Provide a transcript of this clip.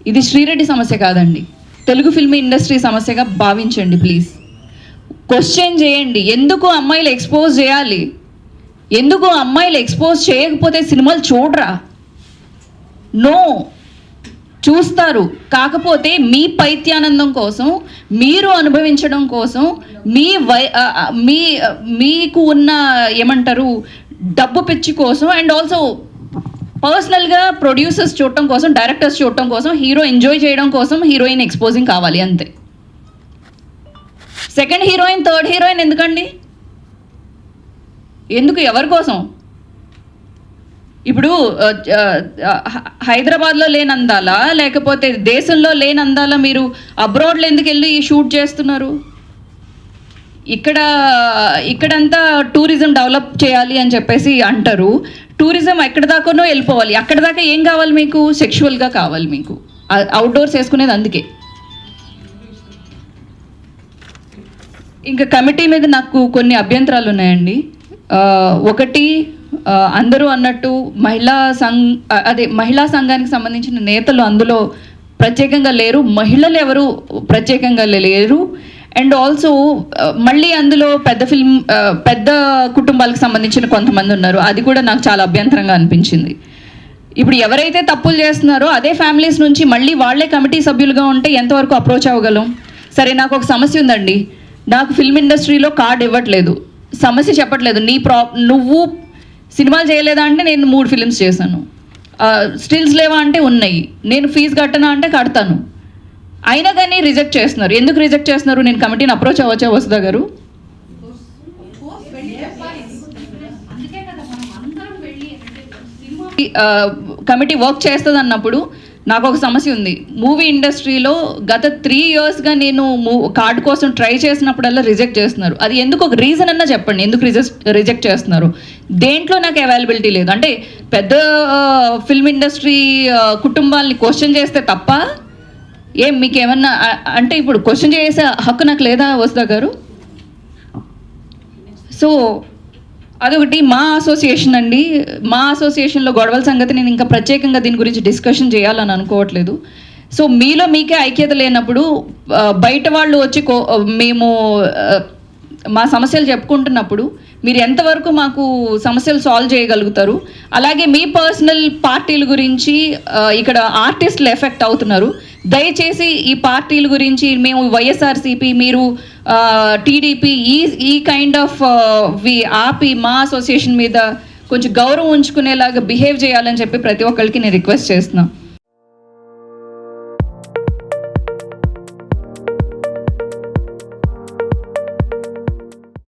ఇది శ్రీరెడ్డి సమస్య కాదండి, తెలుగు ఫిల్మ్ ఇండస్ట్రీ సమస్యగా భావించండి ప్లీజ్. క్వశ్చన్ చేయండి, ఎందుకు అమ్మాయిలు ఎక్స్పోజ్ చేయాలి, ఎందుకు అమ్మాయిలు ఎక్స్పోజ్ చేయకపోతే సినిమాలు చూడరా? నో, చూస్తారు. కాకపోతే మీ పైత్యానందం కోసం, మీరు అనుభవించడం కోసం, మీకు ఉన్న ఏమంటారు డబ్బు పిచ్చి కోసం, అండ్ ఆల్సో పర్సనల్గా ప్రొడ్యూసర్స్ చూడటం కోసం, డైరెక్టర్స్ చూడటం కోసం, హీరో ఎంజాయ్ చేయడం కోసం హీరోయిన్ ఎక్స్పోజింగ్ కావాలి అంతే. సెకండ్ హీరోయిన్, థర్డ్ హీరోయిన్ ఎందుకండి? ఎందుకు? ఎవరి కోసం? ఇప్పుడు హైదరాబాద్లో లేనందాలా, లేకపోతే దేశంలో లేనందాలా మీరు అబ్రాడ్లో ఎందుకు వెళ్ళి షూట్ చేస్తున్నారు? ఇక్కడంతా టూరిజం డెవలప్ చేయాలి అని చెప్పేసి అంటారు. టూరిజం ఎక్కడి దాకానో వెళ్ళిపోవాలి. అక్కడ దాకా ఏం కావాలి మీకు? సెక్షువల్గా కావాలి మీకు. అవుట్డోర్స్ వేసుకునేది అందుకే. ఇంకా కమిటీ మీద నాకు కొన్ని అభ్యంతరాలు ఉన్నాయండి. ఒకటి, అందరూ అన్నట్టు మహిళా సంఘానికి సంబంధించిన నేతలు అందులో ప్రత్యేకంగా లేరు, మహిళలు ఎవరు ప్రత్యేకంగా లేరు. అండ్ ఆల్సో మళ్ళీ అందులో పెద్ద కుటుంబాలకు సంబంధించిన కొంతమంది ఉన్నారు. అది కూడా నాకు చాలా అభ్యంతరంగా అనిపించింది. ఇప్పుడు ఎవరైతే తప్పులు చేస్తున్నారో అదే ఫ్యామిలీస్ నుంచి మళ్ళీ వాళ్ళే కమిటీ సభ్యులుగా ఉంటే ఎంతవరకు అప్రోచ్ అవ్వగలం? సరే, నాకు ఒక సమస్య ఉందండి, నాకు ఫిల్మ్ ఇండస్ట్రీలో కార్డు ఇవ్వట్లేదు, సమస్య చెప్పట్లేదు. నువ్వు సినిమాలు చేయలేదా అంటే నేను 3 ఫిలిమ్స్ చేశాను. స్టిల్స్ లేవా అంటే ఉన్నాయి. నేను ఫీజు కట్టనా అంటే కడతాను. అయినా కానీ రిజెక్ట్ చేస్తున్నారు. ఎందుకు రిజెక్ట్ చేస్తున్నారు? నేను కమిటీని అప్రోచ్ అవ్వచ్చా వసుధ గారు? కమిటీ వర్క్ చేస్తుంది అన్నప్పుడు నాకు ఒక సమస్య ఉంది. మూవీ ఇండస్ట్రీలో గత 3 yearsగా నేను కార్డు కోసం ట్రై చేసినప్పుడల్లా రిజెక్ట్ చేస్తున్నారు. అది ఎందుకు? ఒక రీజన్ అన్నా చెప్పండి, ఎందుకు రిజెక్ట్ చేస్తున్నారు? దేంట్లో నాకు అవైలబిలిటీ లేదు అంటే పెద్ద ఫిల్మ్ ఇండస్ట్రీ కుటుంబాలని క్వశ్చన్ చేస్తే తప్ప మీకు ఏమన్నా అంటే ఇప్పుడు క్వశ్చన్ చేసే హక్కు నాకు లేదా వసుధ గారు? సో అదొకటి. మా అసోసియేషన్ అండి, మా అసోసియేషన్లో గొడవల సంగతి నేను ఇంకా ప్రత్యేకంగా దీని గురించి డిస్కషన్ చేయాలని అనుకోవట్లేదు. సో మీలో మీకే ఐక్యత లేనప్పుడు బయట వాళ్ళు వచ్చి మేము మా సమస్యలు చెప్పుకుంటున్నప్పుడు మీరు ఎంతవరకు మాకు సమస్యలు సాల్వ్ చేయగలుగుతారు? అలాగే మీ పర్సనల్ పార్టీల గురించి ఇక్కడ ఆర్టిస్టులు ఎఫెక్ట్ అవుతున్నారు. దయచేసి ఈ పార్టీల గురించి మేము వైఎస్ఆర్సీపీ, మీరు టీడీపీ, ఈ కైండ్ ఆఫ్ ఆపి మా అసోసియేషన్ మీద కొంచెం గౌరవం ఉంచుకునేలాగా బిహేవ్ చేయాలని చెప్పి ప్రతి ఒక్కరికి నేను రిక్వెస్ట్ చేస్తున్నాను.